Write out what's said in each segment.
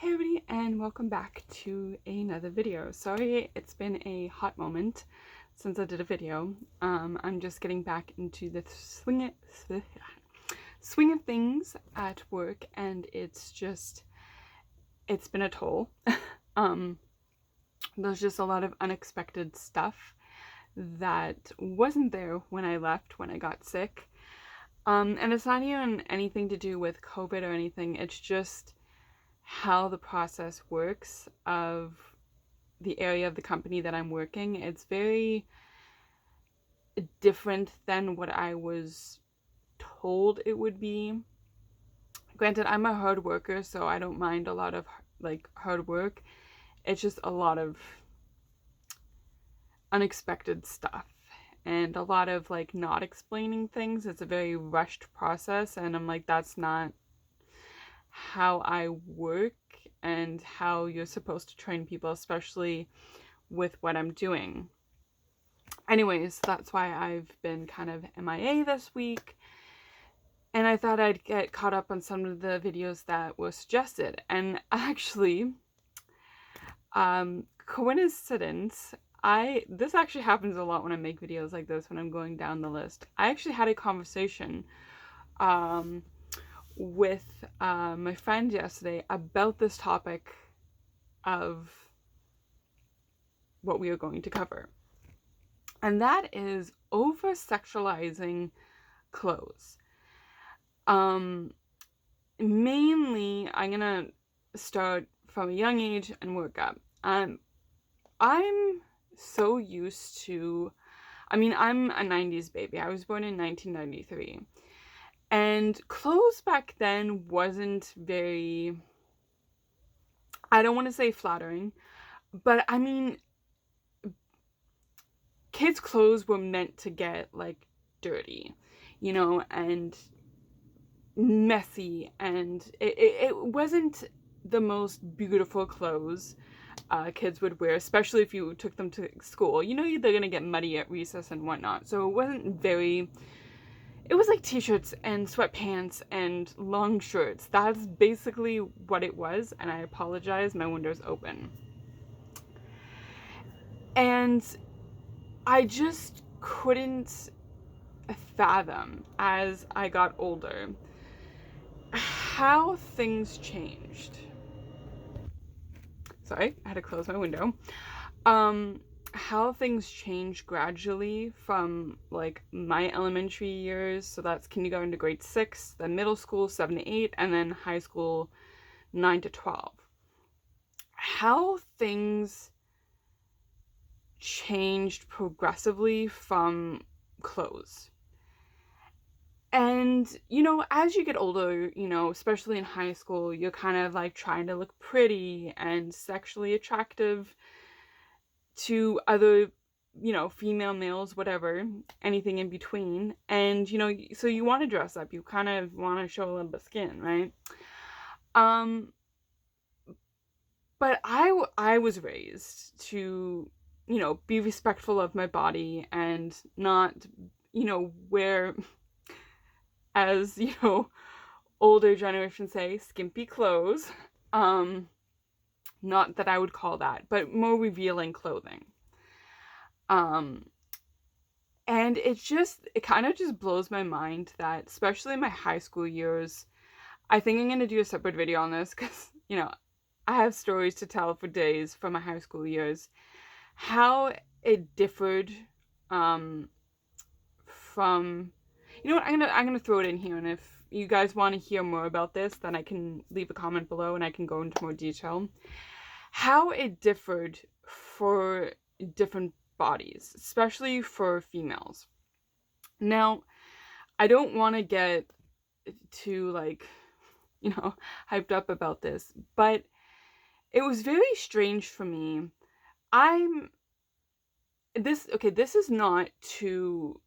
Hey everybody, and welcome back to another video. Sorry it's been a hot moment since I did a video. I'm just getting back into the swing of things at work, and it's been a toll. There's just a lot of unexpected stuff that wasn't there when I left, when I got sick. And it's not even anything to do with COVID or anything. It's just how the process works of the area of the company that I'm working. It's very different than what I was told it would be. Granted, I'm a hard worker, so I don't mind a lot of hard work. It's just a lot of unexpected stuff and a lot of not explaining things. It's a very rushed process, and I'm like, that's not how I work and how you're supposed to train people, especially with what I'm doing. Anyways, that's why I've been kind of MIA this week, and I thought I'd get caught up on some of the videos that were suggested. And actually, coincidence, this actually happens a lot when I make videos like this, when I'm going down the list. I actually had a conversation with my friend yesterday about this topic of what we are going to cover. And that is over-sexualizing clothes. Mainly, I'm gonna start from a young age and work up. I'm so used to, I'm a 90s baby. I was born in 1993. And clothes back then wasn't very, I don't want to say flattering, but kids' clothes were meant to get dirty, and messy, and it wasn't the most beautiful clothes kids would wear, especially if you took them to school. They're gonna get muddy at recess and whatnot, so it wasn't very, it was like t-shirts and sweatpants and long shirts. That's basically what it was, and I apologize, my window's open. And I just couldn't fathom, as I got older, how things changed. Sorry, I had to close my window. How things changed gradually from my elementary years, so that's kindergarten to grade 6, then middle school 7 to 8, and then high school 9 to 12. How things changed progressively from clothes. And, as you get older, especially in high school, you're kind of trying to look pretty and sexually attractive to other, female, males, whatever, anything in between. And, so you want to dress up. You kind of want to show a little bit of skin, right? But I was raised to, be respectful of my body and not, wear, as, older generations say, skimpy clothes. Not that I would call that, but more revealing clothing. And it kind of just blows my mind that, especially in my high school years, I think I'm going to do a separate video on this because, I have stories to tell for days from my high school years. How it differed from, what, I'm gonna throw it in here, and if you guys want to hear more about this, then I can leave a comment below and I can go into more detail. How it differed for different bodies, especially for females. Now, I don't want to get too hyped up about this, but it was very strange for me. This is not to,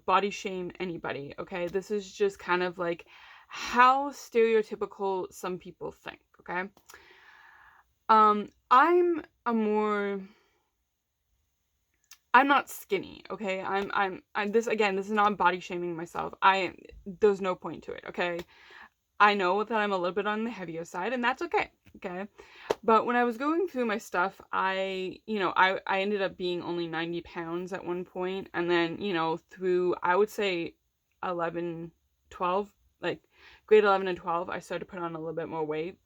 body shame anybody, okay? This is just kind of how stereotypical some people think, okay? I'm not skinny, okay? I'm this is not body shaming myself. There's no point to it, okay? I know that I'm a little bit on the heavier side, and that's okay. Okay. But when I was going through my stuff, I ended up being only 90 pounds at one point. And then, through, I would say 11, 12, like grade 11 and 12, I started to put on a little bit more weight.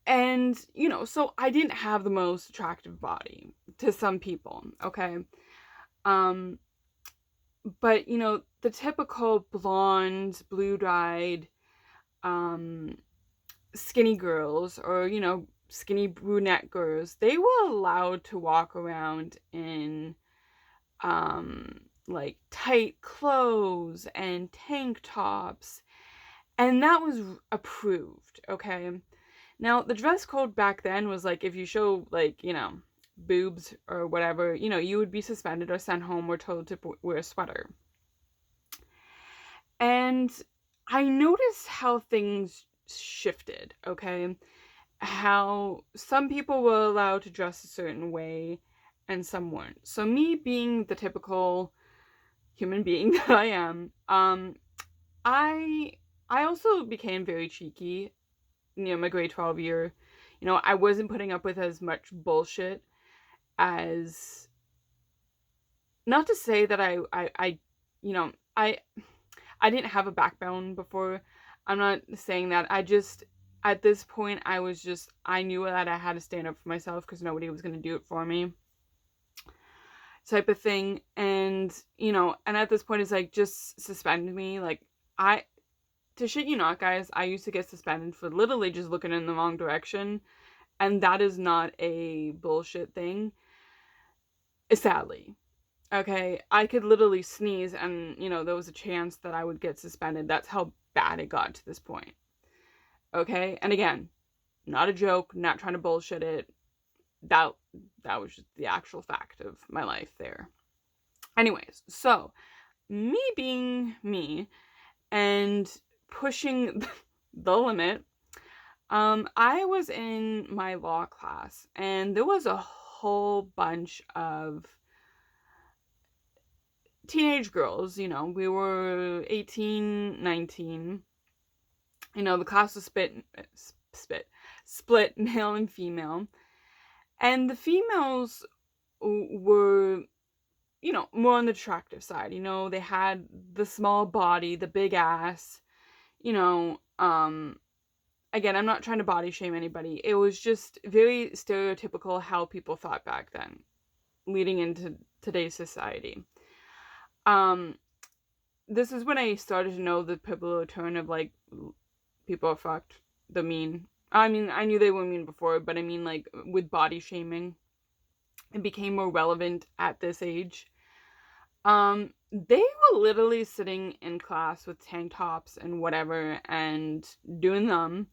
And, so I didn't have the most attractive body to some people. Okay. Um, but, the typical blonde, blue-dyed, skinny girls, or skinny brunette girls, they were allowed to walk around in like tight clothes and tank tops, and that was approved. Okay, now the dress code back then was like, if you show like boobs or whatever, you would be suspended or sent home or told to wear a sweater. And I noticed how things shifted. Okay, how some people were allowed to dress a certain way and some weren't. So me being the typical human being that I am, I also became very cheeky. My grade 12 year, I wasn't putting up with as much bullshit as, not to say that I I didn't have a backbone before. I'm not saying that. At this point, I knew that I had to stand up for myself because nobody was going to do it for me, type of thing. And, and at this point, it's like, just suspend me. Like, to shit you not, guys, I used to get suspended for literally just looking in the wrong direction. And that is not a bullshit thing. Sadly. Okay, I could literally sneeze and, there was a chance that I would get suspended. That's how bad it got to this point. Okay, and again, not a joke, not trying to bullshit it. That was just the actual fact of my life there. Anyways, so me being me and pushing the limit, I was in my law class and there was a whole bunch of teenage girls. We were 18, 19. The class was split male and female. And the females were, more on the attractive side. They had the small body, the big ass, again, I'm not trying to body shame anybody. It was just very stereotypical how people thought back then, leading into today's society. This is when I started to know the biblical turn of like, people are fucked, the mean. I mean, I knew they were mean before, but I mean, like, with body shaming, it became more relevant at this age. They were literally sitting in class with tank tops and whatever and doing them,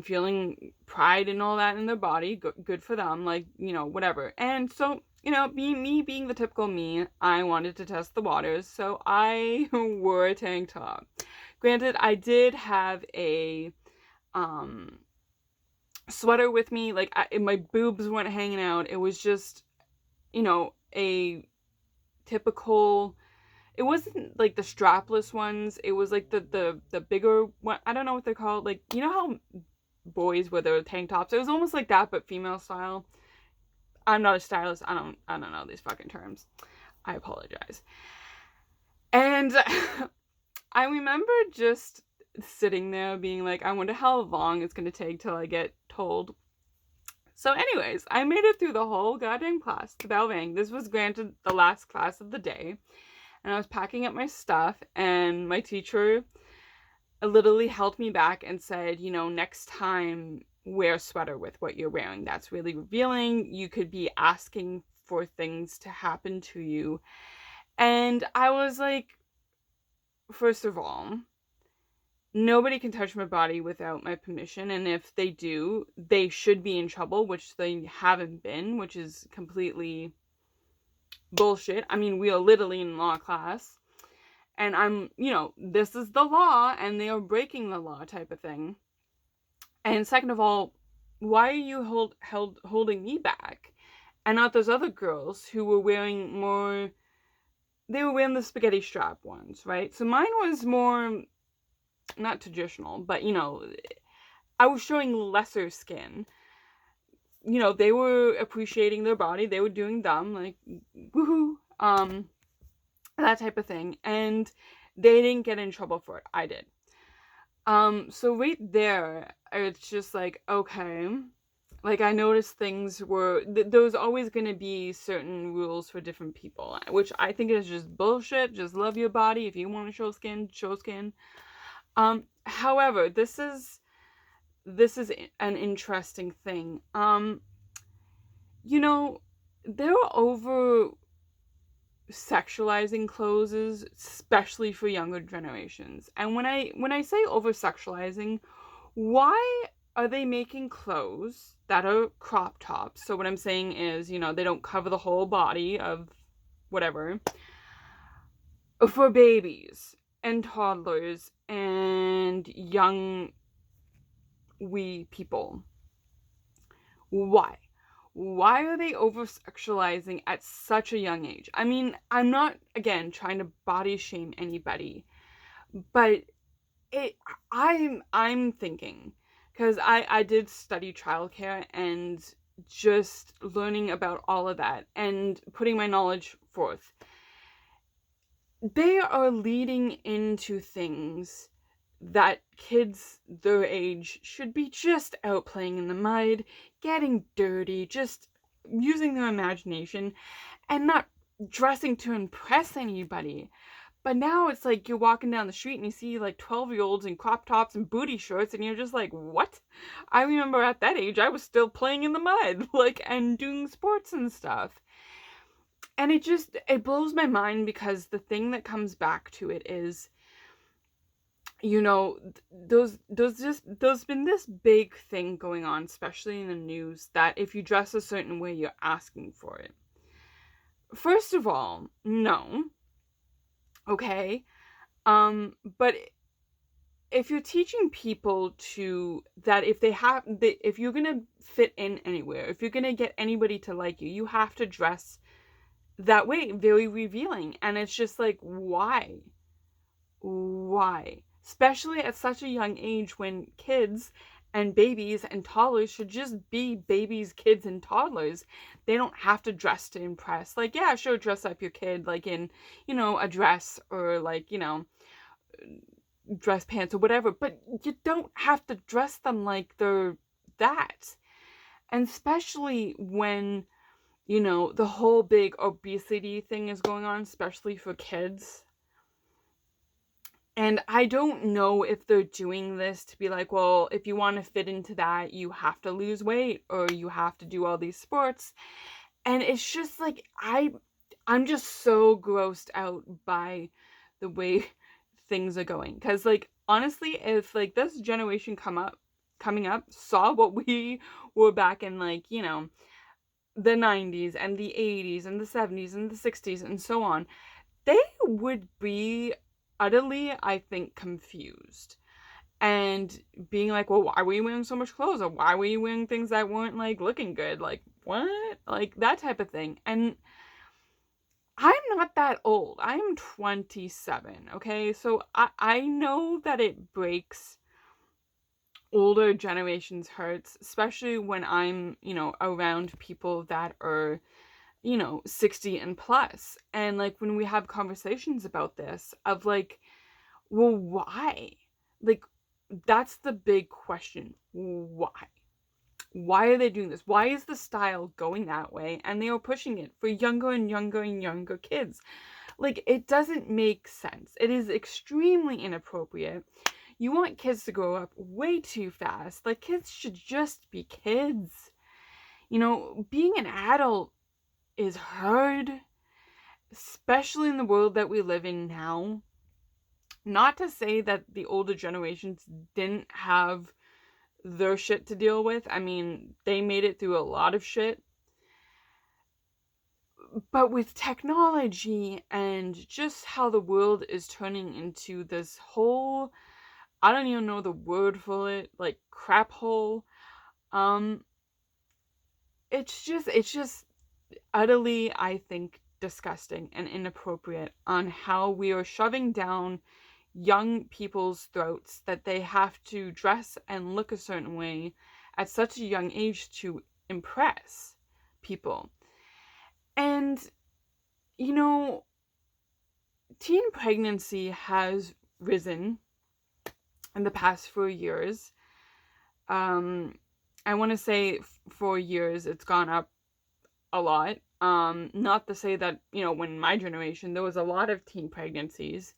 feeling pride and all that in their body. Good for them, like, whatever. And so, being the typical me, I wanted to test the waters, so I wore a tank top. Granted, I did have a sweater with me. Like, my boobs weren't hanging out. It was just, a typical. It wasn't like the strapless ones. It was like the bigger one. I don't know what they're called. Like, how boys wear their tank tops. It was almost like that, but female style. I'm not a stylist. I don't know these fucking terms. I apologize. And I remember just sitting there being like, I wonder how long it's going to take till I get told. So anyways, I made it through the whole goddamn class. The bell rang. This was granted the last class of the day. And I was packing up my stuff, and my teacher literally held me back and said, next time wear a sweater with what you're wearing. That's really revealing. You could be asking for things to happen to you. And I was like, first of all, nobody can touch my body without my permission, and if they do, they should be in trouble, which they haven't been, which is completely bullshit. I mean, we are literally in law class, and I'm, this is the law, and they are breaking the law, type of thing. And second of all, why are you holding me back, and not those other girls who were wearing more? They were wearing the spaghetti strap ones, right? So mine was more not traditional, but I was showing lesser skin. They were appreciating their body, they were doing them, like, woohoo, that type of thing, and they didn't get in trouble for it. I did. So right there, it's just like, okay, like, I noticed things were, there was always going to be certain rules for different people, which I think is just bullshit. Just love your body. If you want to show skin, show skin. However, this is an interesting thing. There are over sexualizing clothes, especially for younger generations. And when I say over sexualizing, why are they making clothes that are crop tops? So what I'm saying is, they don't cover the whole body of whatever, for babies and toddlers and young wee people. Why? Why are they over sexualizing at such a young age? I mean, I'm not, again, trying to body shame anybody, but I'm thinking, because I did study childcare, and just learning about all of that and putting my knowledge forth, they are leading into things that kids their age should be just out playing in the mud, getting dirty, just using their imagination, and not dressing to impress anybody. But now it's like you're walking down the street and you see like 12-year-olds in crop tops and booty shorts, and you're just like, what? I remember at that age I was still playing in the mud, like, and doing sports and stuff. And it blows my mind, because the thing that comes back to it is, there's been this big thing going on, especially in the news, that if you dress a certain way, you're asking for it. First of all, no. Okay? But if you're teaching people that if you're gonna fit in anywhere, if you're gonna get anybody to like you, you have to dress that way, very revealing. And it's just like, why? Why? Especially at such a young age, when kids and babies and toddlers should just be babies, kids, and toddlers. They don't have to dress to impress. Like, yeah, sure, dress up your kid, like, in, a dress, or like, dress pants or whatever, but you don't have to dress them like they're that. And especially when, the whole big obesity thing is going on, especially for kids. And I don't know if they're doing this to be like, well, if you want to fit into that, you have to lose weight, or you have to do all these sports. And it's just like, I'm just so grossed out by the way things are going. Because, like, honestly, if like this generation coming up saw what we were back in, like, the 90s and the 80s and the 70s and the 60s and so on, they would be utterly, I think, confused. And being like, well, why were you wearing so much clothes? Or why were you wearing things that weren't, like, looking good? Like, what? Like, that type of thing. And I'm not that old. I'm 27, okay? So I know that it breaks older generations' hearts, especially when I'm, around people that are, 60 and plus. And, like, when we have conversations about this, of like, well, why? Like, that's the big question. Why? Why are they doing this? Why is the style going that way? And they are pushing it for younger and younger and younger kids. Like, it doesn't make sense. It is extremely inappropriate. You want kids to grow up way too fast. Like, kids should just be kids. Being an adult is hard, especially in the world that we live in now. Not to say that the older generations didn't have their shit to deal with. I mean, they made it through a lot of shit. But with technology and just how the world is turning into this whole, I don't even know the word for it, like, crap hole. It's just utterly, I think, disgusting and inappropriate on how we are shoving down young people's throats that they have to dress and look a certain way at such a young age to impress people. And, you know, teen pregnancy has risen in the past 4 years. I want to say 4 years, it's gone up a lot. Not to say that, when my generation, there was a lot of teen pregnancies.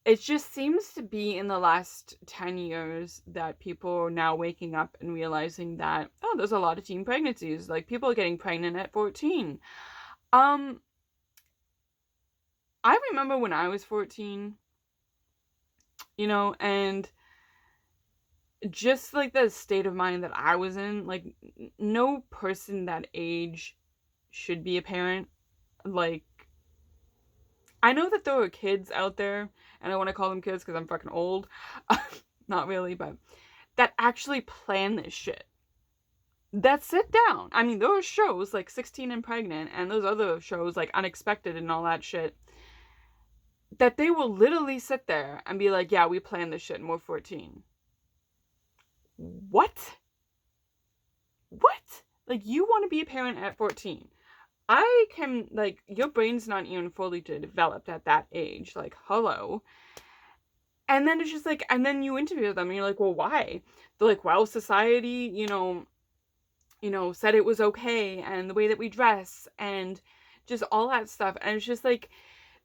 It just seems to be in the last 10 years that people are now waking up and realizing that, oh, there's a lot of teen pregnancies. Like, people are getting pregnant at 14. I remember when I was 14, and just like the state of mind that I was in, like, no person that age should be a parent. Like, I know that there are kids out there, and I want to call them kids because I'm fucking old. Not really, but that actually plan this shit. That sit down. I mean, there are shows like 16 and Pregnant, and those other shows like Unexpected and all that shit, that they will literally sit there and be like, yeah, we planned this shit and we're 14. What? What? Like, you want to be a parent at 14? I can, like, your brain's not even fully developed at that age. Like, hello. And then it's just like, and then you interview them and you're like, well, why? They're like, well, society, said it was okay, and the way that we dress and just all that stuff. And it's just like,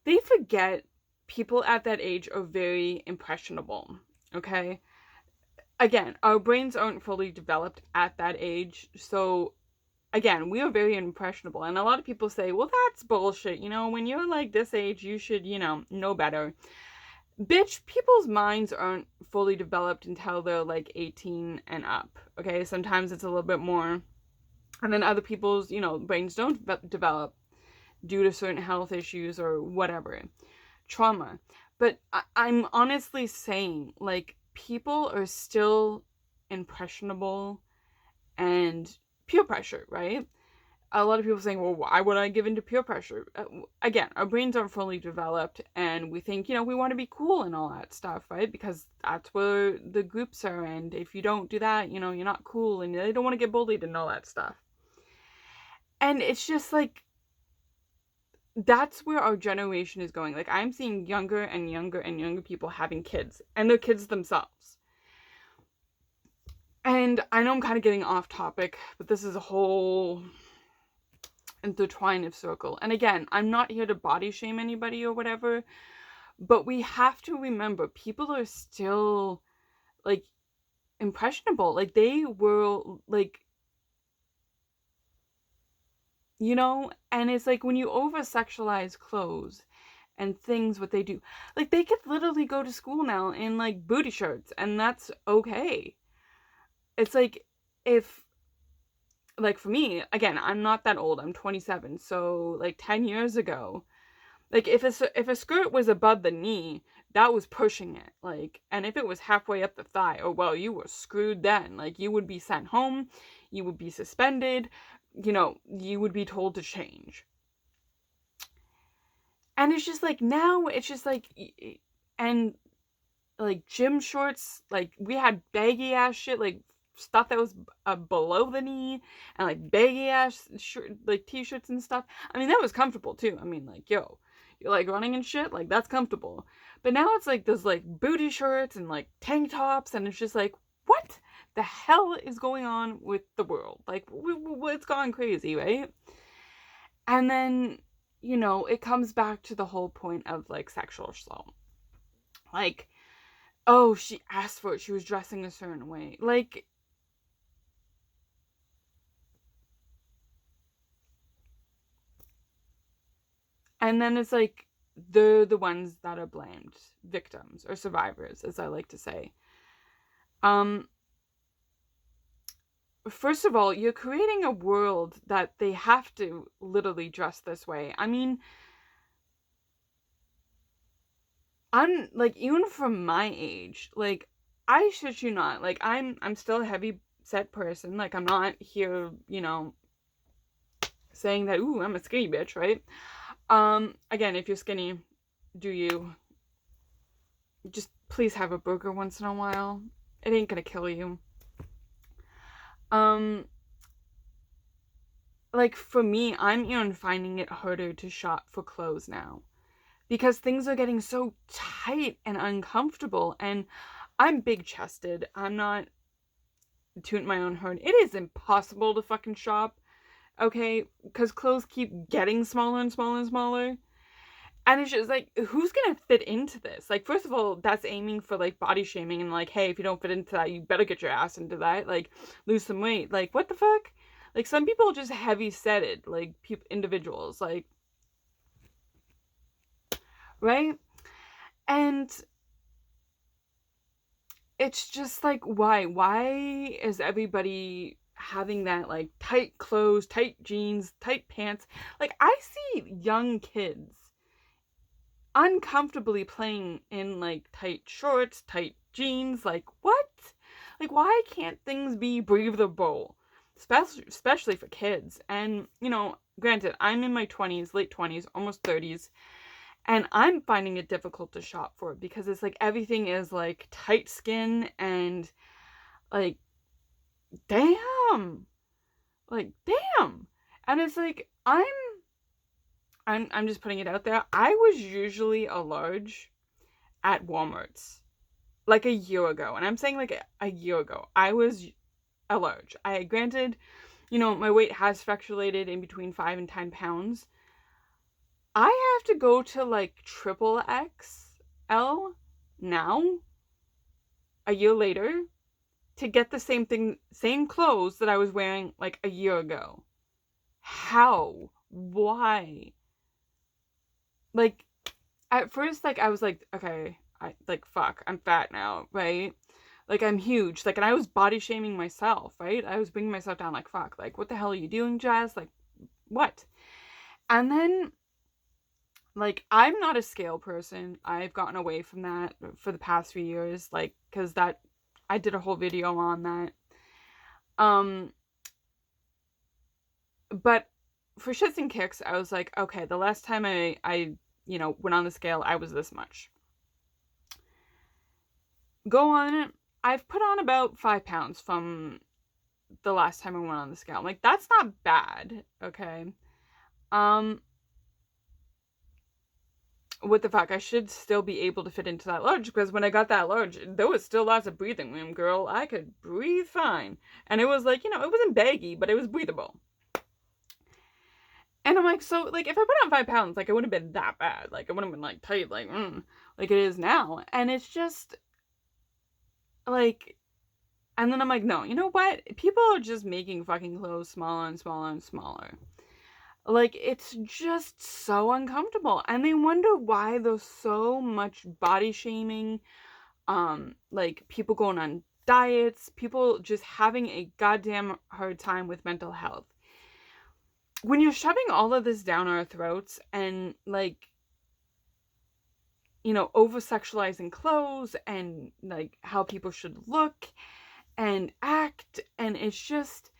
they forget people at that age are very impressionable. Okay? Again, our brains aren't fully developed at that age. So again, we are very impressionable. And a lot of people say, well, that's bullshit. When you're like this age, you should, know better. Bitch, people's minds aren't fully developed until they're like 18 and up. Okay, sometimes it's a little bit more. And then other people's, brains don't develop due to certain health issues or whatever, trauma. But I'm honestly saying, like, people are still impressionable and peer pressure, right? A lot of people saying, well, why would I give in to peer pressure? Again, our brains aren't fully developed, and we think, we want to be cool and all that stuff, right? Because that's where the groups are, and if you don't do that, you're not cool, and they don't want to get bullied and all that stuff. And it's just like, that's where our generation is going. Like, I'm seeing younger and younger and younger people having kids, and they're kids themselves. And I know I'm kind of getting off topic, but this is a whole intertwined circle. And again, I'm not here to body shame anybody or whatever, but we have to remember, people are still, like, impressionable. Like, they were, like, and it's like, when you over-sexualize clothes and things, what they do, like, they could literally go to school now in, like, booty shirts, and that's okay. It's like, if, like, for me, again, I'm not that old, I'm 27, so, like, 10 years ago, like, if a skirt was above the knee, that was pushing it, like, and if it was halfway up the thigh, oh, well, you were screwed then. Like, you would be sent home, you would be suspended, you would be told to change. And it's just like, now, it's just like, and, like, gym shorts, like, we had baggy ass shit, like, stuff that was below the knee, and like baggy ass like t-shirts and stuff. I mean, that was comfortable too. I mean, like, yo, you're like running and shit, like, that's comfortable. But now it's like those like booty shirts and like tank tops, and it's just like, what the hell is going on with the world? Like, it's gone crazy, right? And then, it comes back to the whole point of, like, sexual assault. Like, oh, she asked for it, she was dressing a certain way. Like, and then it's like, they're the ones that are blamed, victims or survivors, as I like to say. First of all, you're creating a world that they have to literally dress this way. I mean, I'm like, even from my age, like, I shit you not, like, I'm still a heavy set person. Like, I'm not here, saying that, ooh, I'm a skinny bitch, right? Again, if you're skinny, do you, just please have a burger once in a while. It ain't gonna kill you. Like for me, I'm even finding it harder to shop for clothes now because things are getting so tight and uncomfortable, and I'm big chested. I'm not tooting my own horn. It is impossible to fucking shop, okay? Because clothes keep getting smaller and smaller and smaller. And it's just like, who's gonna fit into this? Like, first of all, that's aiming for like body shaming and like, hey, if you don't fit into that, you better get your ass into that. Like, lose some weight. Like, what the fuck? Like, some people are just heavy setted, like, individuals, like, right? And it's just like, why? Why is everybody having that, like, tight clothes, tight jeans, tight pants? Like, I see young kids uncomfortably playing in, like, tight shorts, tight jeans. Like, what? Like, why can't things be breathable? Especially for kids. And, you know, granted, I'm in my 20s, late 20s, almost 30s. And I'm finding it difficult to shop for it because it's like everything is like tight skin and like, damn. Like, damn. And it's like, I'm just putting it out there. I was usually a large at Walmart's like a year ago. And I'm saying like a year ago. I was a large. Granted, you know, my weight has fluctuated in between 5 and 10 pounds. I have to go to like triple XL now, a year later, to get the same clothes that I was wearing like a year ago. How? Why? Like, at first, like, I was like, okay, fuck, I'm fat now, right? Like, I'm huge. Like, and I was body shaming myself, right? I was bringing myself down, like, fuck, like, what the hell are you doing, Jess? Like, what? And then, like, I'm not a scale person. I've gotten away from that for the past few years, like, because I did a whole video on that. But for shits and kicks, I was like, okay, the last time I went on the scale, I was this much. Go on it. I've put on about 5 pounds from the last time I went on the scale. I'm like, that's not bad, okay? What the fuck? I should still be able to fit into that large because when I got that large, there was still lots of breathing room, girl. I could breathe fine. And it was like, you know, it wasn't baggy, but it was breathable. And I'm like, so, like, if I put on 5 pounds, like, it wouldn't have been that bad. Like, it wouldn't have been, like, tight, like it is now. And it's just, like, and then I'm like, no, you know what? People are just making fucking clothes smaller and smaller and smaller. Like, it's just so uncomfortable. And they wonder why there's so much body shaming, like, people going on diets, people just having a goddamn hard time with mental health. When you're shoving all of this down our throats and, like, you know, over-sexualizing clothes and, like, how people should look and act, and it's just,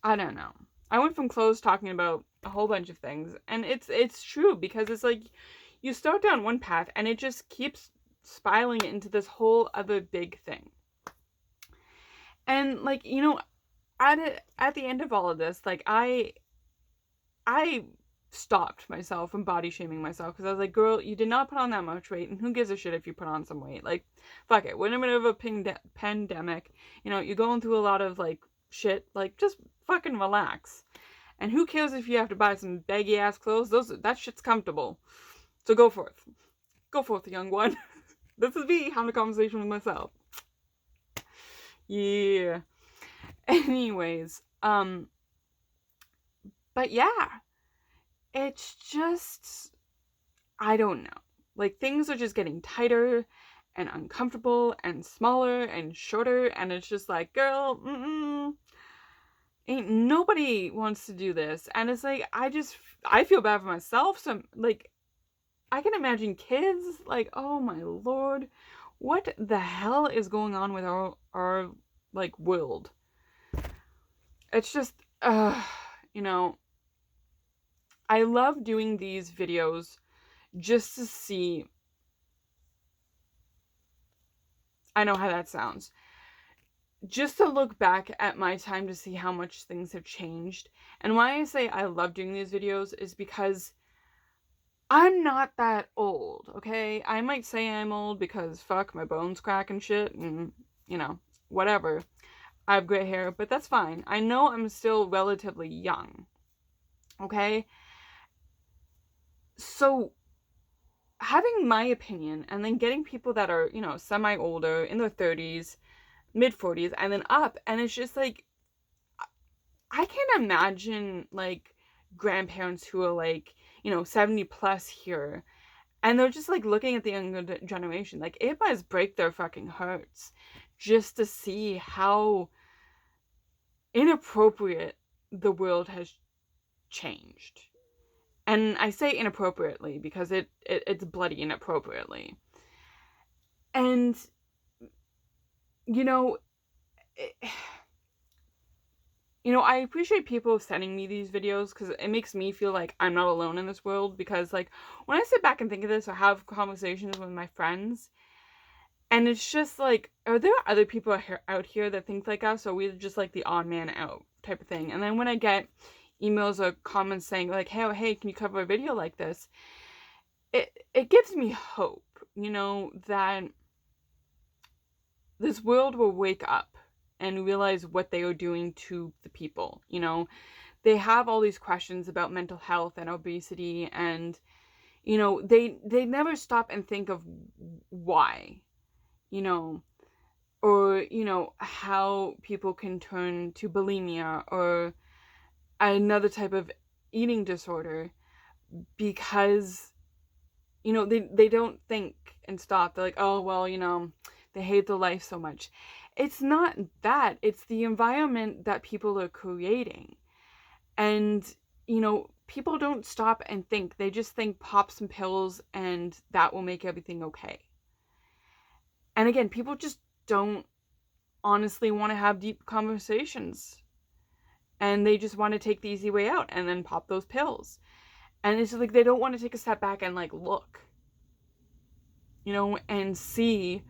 I don't know. I went from clothes talking about a whole bunch of things, and it's true, because it's like, you start down one path, and it just keeps spiraling into this whole other big thing. And, like, you know, at the end of all of this, like, I stopped myself from body shaming myself, because I was like, girl, you did not put on that much weight, and who gives a shit if you put on some weight? Like, fuck it. We're in the middle of a pandemic. You know, you're going through a lot of, like, shit. Like, just fucking relax. And who cares if you have to buy some baggy ass clothes? That shit's comfortable. So go forth. Go forth, young one. This is me having a conversation with myself. Yeah. Anyways, but yeah, it's just, I don't know. Like, things are just getting tighter and uncomfortable and smaller and shorter, and it's just like, girl, ain't nobody wants to do this. And it's like, I feel bad for myself. So, like, I can imagine kids, like, oh my lord, what the hell is going on with our like, world? It's just, you know, I love doing these videos just to see, I know how that sounds, just to look back at my time to see how much things have changed. And why I say I love doing these videos is because I'm not that old, okay? I might say I'm old because fuck, my bones crack and shit, and, you know, whatever. I have gray hair, but that's fine. I know I'm still relatively young, okay? So, having my opinion and then getting people that are, you know, semi-older, in their 30s, mid-40s, and then up, and it's just like, I can't imagine, like, grandparents who are, like, you know, 70 plus here, and they're just, like, looking at the younger generation. Like, it must break their fucking hearts just to see how inappropriate the world has changed. And I say inappropriately because it's bloody inappropriately. And, you know, I appreciate people sending me these videos because it makes me feel like I'm not alone in this world. Because, like, when I sit back and think of this or have conversations with my friends, and it's just like, are there other people out here that think like us, or are we just like the odd man out type of thing? And then when I get emails or comments saying like, hey, can you cover a video like this? It gives me hope, that this world will wake up and realize what they are doing to the people. They have all these questions about mental health and obesity, and they never stop and think of why, or how people can turn to bulimia or another type of eating disorder, because they don't think and stop. They're like, oh well, they hate the life so much. It's not that. It's the environment that people are creating. And, people don't stop and think. They just think pop some pills and that will make everything okay. And again, people just don't honestly want to have deep conversations. And they just want to take the easy way out and then pop those pills. And it's like they don't want to take a step back and like look, and see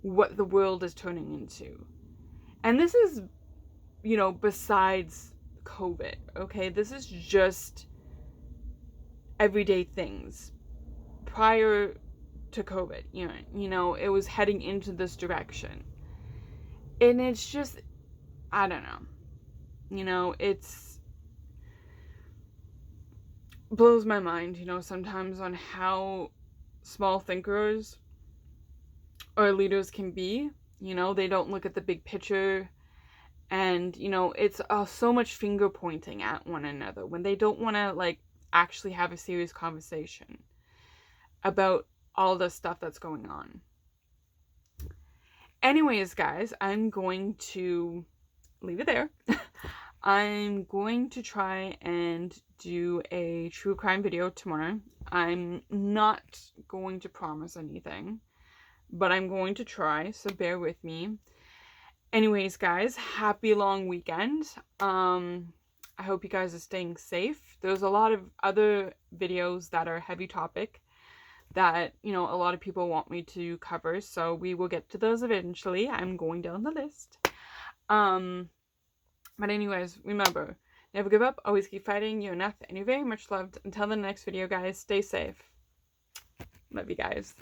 what the world is turning into. And this is, besides COVID, okay? This is just everyday things. Prior to COVID, it was heading into this direction. And it's just, I don't know. It's blows my mind, sometimes on how small thinkers or leaders can be. They don't look at the big picture. And, it's so much finger pointing at one another when they don't want to, like, actually have a serious conversation about all the stuff that's going on. Anyways, guys, I'm going to leave it there. I'm going to try and do a true crime video tomorrow. I'm not going to promise anything, but I'm going to try, so bear with me. Anyways, guys, happy long weekend. I hope you guys are staying safe. There's a lot of other videos that are heavy topic that, a lot of people want me to cover, so we will get to those eventually. I'm going down the list. But anyways, remember, never give up, always keep fighting. You're enough, and you're very much loved. Until the next video, guys, stay safe. Love you guys.